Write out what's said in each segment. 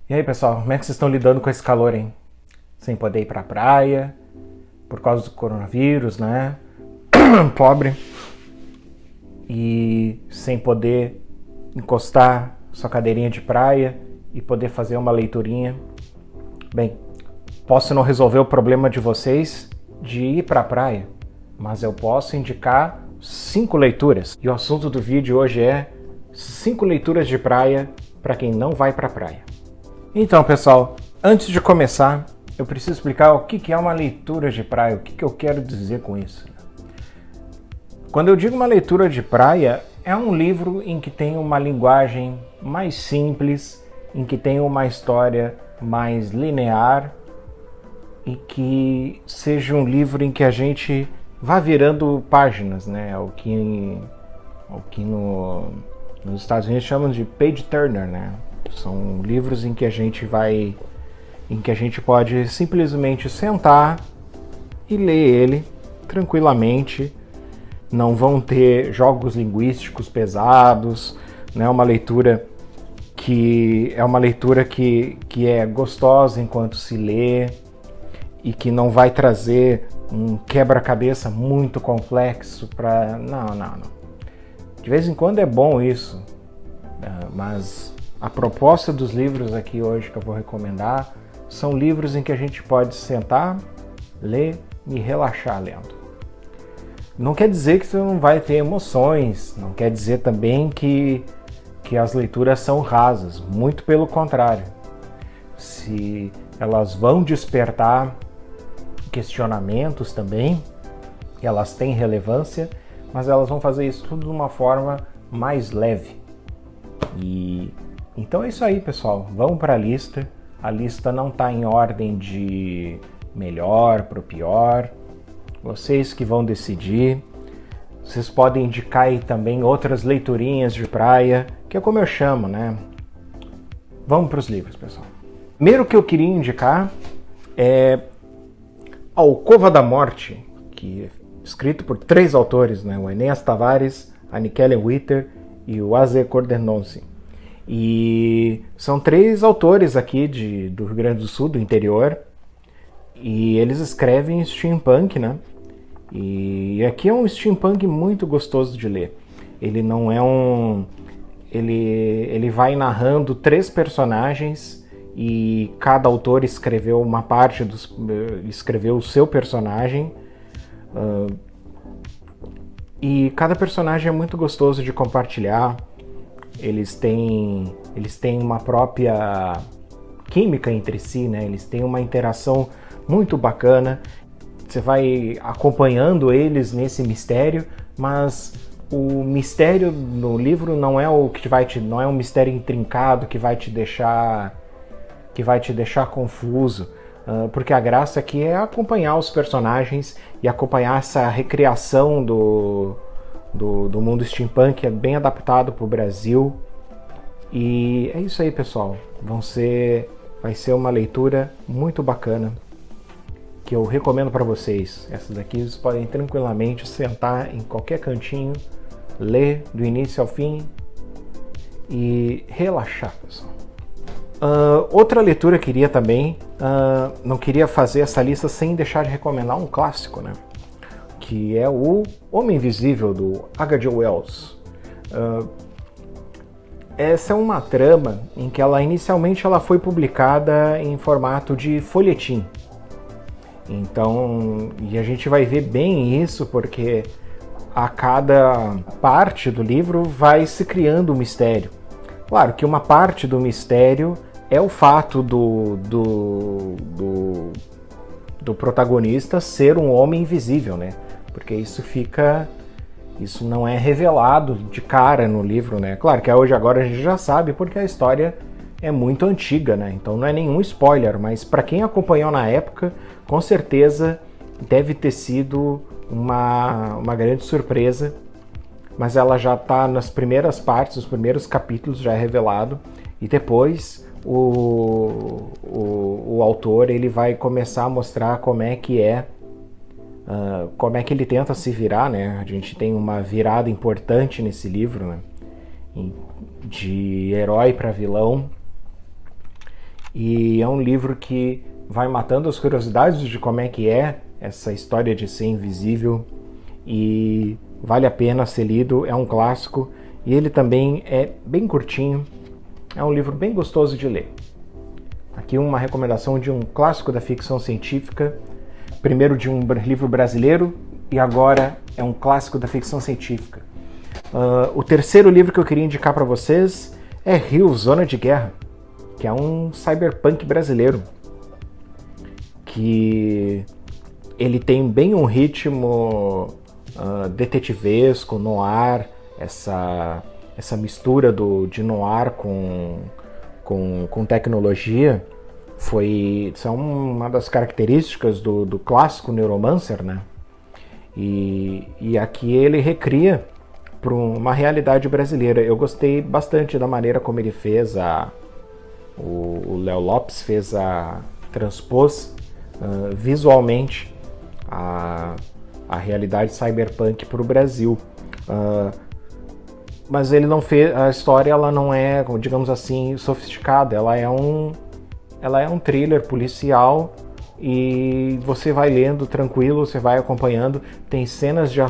E aí, pessoal, como é que vocês estão lidando com esse calor, hein? Sem poder ir pra praia, por causa do coronavírus, né? Pobre. E sem poder encostar sua cadeirinha de praia e poder fazer uma leiturinha. Bem, posso não resolver o problema de vocês de ir pra praia, mas eu posso indicar 5 leituras. E o assunto do vídeo hoje é 5 leituras de praia para quem não vai pra praia. Então, pessoal, antes de começar, eu preciso explicar o que é uma leitura de praia, o que eu quero dizer com isso. Quando eu digo uma leitura de praia, é um livro em que tem uma linguagem mais simples, em que tem uma história mais linear e que seja um livro em que a gente vá virando páginas, né? O que nos Estados Unidos chamam de page turner, né? São livros em que a gente pode simplesmente sentar e ler ele tranquilamente. Não vão ter jogos linguísticos pesados, né? Uma leitura que é gostosa enquanto se lê e que não vai trazer um quebra-cabeça muito complexo para não. De vez em quando é bom isso, mas a proposta dos livros aqui hoje que eu vou recomendar são livros em que a gente pode sentar, ler e relaxar lendo. Não quer dizer que você não vai ter emoções, não quer dizer também que as leituras são rasas, muito pelo contrário. Se elas vão despertar questionamentos também, elas têm relevância, mas elas vão fazer isso tudo de uma forma mais leve. E então é isso aí, pessoal. Vamos para a lista. A lista não está em ordem de melhor para o pior. Vocês que vão decidir. Vocês podem indicar aí também outras leiturinhas de praia, que é como eu chamo, né? Vamos para os livros, pessoal. Primeiro que eu queria indicar é A Alcova da Morte, que é escrito por 3 autores, né? O Enéas Tavares, a Nikele Witter e o Aze Cordenonce. E são 3 autores aqui do Rio Grande do Sul, do interior, e eles escrevem steampunk, né? E aqui é um steampunk muito gostoso de ler. Ele não é ele vai narrando 3 personagens e cada autor escreveu uma parte escreveu o seu personagem. E cada personagem é muito gostoso de compartilhar. Eles têm uma própria química entre si, né? Eles têm uma interação muito bacana. Você vai acompanhando eles nesse mistério, mas o mistério no livro não é não é um mistério intrincado que vai te deixar confuso, porque a graça aqui é acompanhar os personagens e acompanhar essa recriação do mundo steampunk, é bem adaptado para o Brasil. E é isso aí, pessoal. Vai ser uma leitura muito bacana que eu recomendo para vocês. Essas daqui vocês podem tranquilamente sentar em qualquer cantinho, ler do início ao fim e relaxar, pessoal. Outra leitura que queria também, não queria fazer essa lista sem deixar de recomendar um clássico, né? Que é o Homem Invisível, do H.G. Wells. Essa é uma trama em que inicialmente ela foi publicada em formato de folhetim. Então, e a gente vai ver bem isso porque a cada parte do livro vai se criando um mistério. Claro que uma parte do mistério é o fato do protagonista ser um homem invisível, né? Porque isso não é revelado de cara no livro, né? Claro que agora a gente já sabe porque a história é muito antiga, né? Então não é nenhum spoiler, mas para quem acompanhou na época, com certeza deve ter sido uma grande surpresa. Mas ela já está nas primeiras partes, os primeiros capítulos já é revelado, e depois o autor ele vai começar a mostrar como é que ele tenta se virar, né? A gente tem uma virada importante nesse livro, né? De herói para vilão. E é um livro que vai matando as curiosidades de como é que é essa história de ser invisível, e vale a pena ser lido, é um clássico, e ele também é bem curtinho, é um livro bem gostoso de ler. Aqui uma recomendação de um clássico da ficção científica, primeiro de um livro brasileiro e agora é um clássico da ficção científica. O terceiro livro que eu queria indicar para vocês é Rio, Zona de Guerra, que é um cyberpunk brasileiro, que ele tem bem um ritmo detetivesco, noir, essa mistura de noir com tecnologia. São uma das características do clássico Neuromancer, né? E aqui ele recria para uma realidade brasileira. Eu gostei bastante da maneira como ele fez o Léo Lopes transpôs visualmente a realidade cyberpunk para o Brasil. Mas ele não fez, a história ela não é, digamos assim, sofisticada. Ela é um thriller policial e você vai lendo tranquilo, você vai acompanhando. Tem cenas de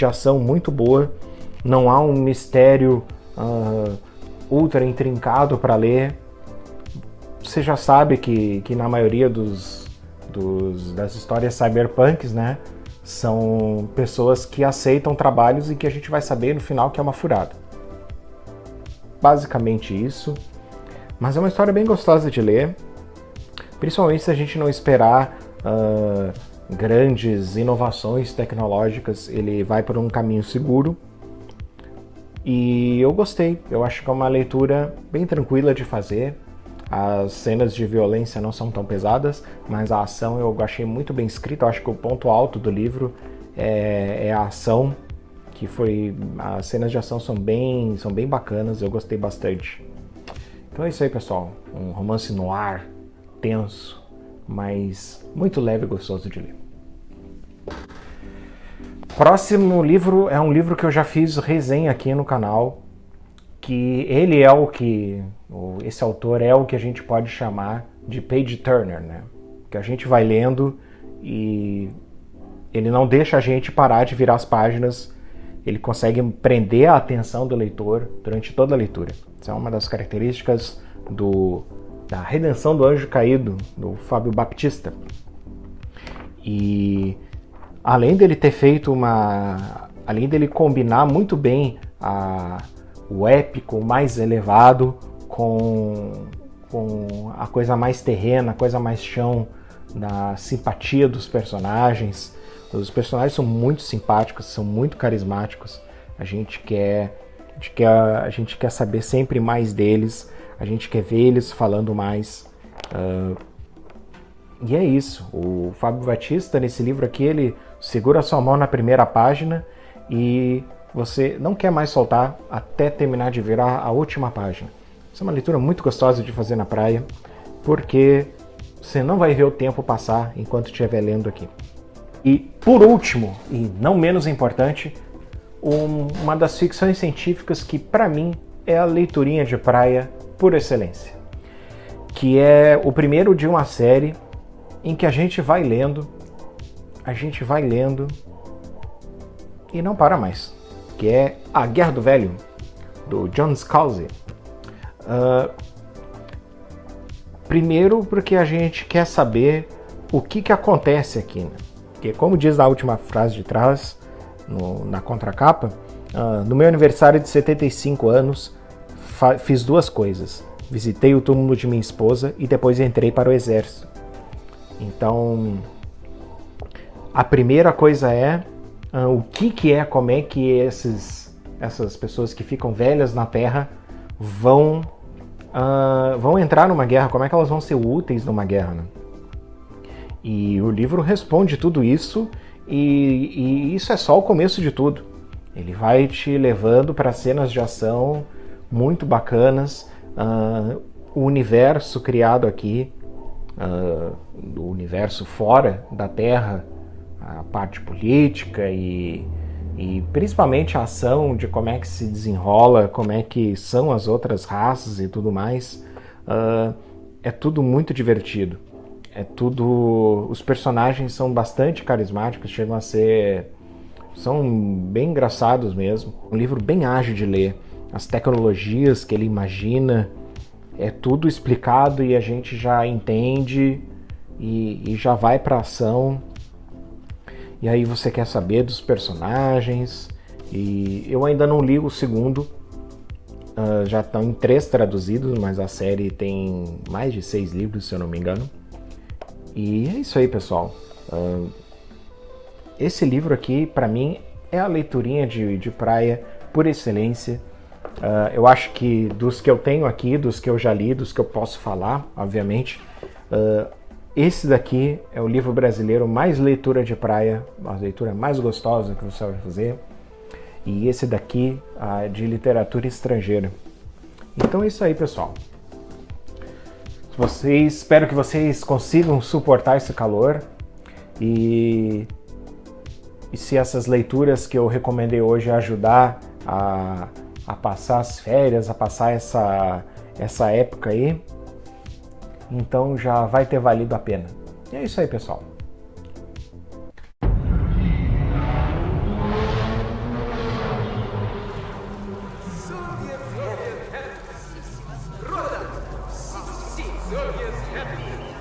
ação muito boa. Não há um mistério ultra intrincado para ler. Você já sabe que na maioria das histórias cyberpunks, né, são pessoas que aceitam trabalhos e que a gente vai saber no final que é uma furada. Basicamente isso. Mas é uma história bem gostosa de ler, principalmente se a gente não esperar grandes inovações tecnológicas. Ele vai por um caminho seguro e eu gostei. Eu acho que é uma leitura bem tranquila de fazer. As cenas de violência não são tão pesadas, mas a ação eu achei muito bem escrita. Eu acho que o ponto alto do livro é a ação, as cenas de ação são bem bacanas, eu gostei bastante. Então é isso aí, pessoal. Um romance noir, tenso, mas muito leve e gostoso de ler. Próximo livro é um livro que eu já fiz resenha aqui no canal, que ele é esse autor é o que a gente pode chamar de page turner, né? Que a gente vai lendo e ele não deixa a gente parar de virar as páginas, ele consegue prender a atenção do leitor durante toda a leitura. Isso é uma das características da Redenção do Anjo Caído, do Fábio Baptista. E além dele ter feito além dele combinar muito bem o épico mais elevado com a coisa mais terrena, a coisa mais chão, da simpatia dos personagens. Os personagens são muito simpáticos, são muito carismáticos. A gente quer saber sempre mais deles, a gente quer ver eles falando mais. E é isso. O Fábio Baptista, nesse livro aqui, ele segura a sua mão na primeira página e você não quer mais soltar até terminar de virar a última página. Isso é uma leitura muito gostosa de fazer na praia, porque você não vai ver o tempo passar enquanto estiver lendo aqui. E por último, e não menos importante, uma das ficções científicas que para mim é a leiturinha de praia por excelência, que é o primeiro de uma série em que a gente vai lendo e não para mais, que é A Guerra do Velho, do John Scalzi. Primeiro porque a gente quer saber o que acontece aqui, né? Porque, como diz na última frase de trás, na contracapa, no meu aniversário de 75 anos, fiz duas coisas. Visitei o túmulo de minha esposa e depois entrei para o exército. Então, a primeira coisa é como é que essas pessoas que ficam velhas na Terra vão entrar numa guerra, como é que elas vão ser úteis numa guerra, né? E o livro responde tudo isso, e isso é só o começo de tudo. Ele vai te levando para cenas de ação muito bacanas, o universo criado aqui, o universo fora da Terra, a parte política e principalmente a ação de como é que se desenrola, como é que são as outras raças e tudo mais. é tudo muito divertido. É tudo... Os personagens são bastante carismáticos, chegam a ser... São bem engraçados mesmo. Um livro bem ágil de ler. As tecnologias que ele imagina, é tudo explicado e a gente já entende e já vai pra ação. E aí você quer saber dos personagens. E eu ainda não li o segundo. Já estão em 3 traduzidos, mas a série tem mais de 6 livros, se eu não me engano. E é isso aí, pessoal. Esse livro aqui, para mim, é a leiturinha de praia por excelência. Eu acho que dos que eu tenho aqui, dos que eu já li, dos que eu posso falar, obviamente, esse daqui é o livro brasileiro mais leitura de praia, a leitura mais gostosa que você vai fazer. E esse daqui de literatura estrangeira. Então é isso aí, pessoal. Espero que vocês consigam suportar esse calor. E se essas leituras que eu recomendei hoje ajudar a passar as férias, a passar essa época aí, então já vai ter valido a pena. E é isso aí, pessoal. Soviet happy.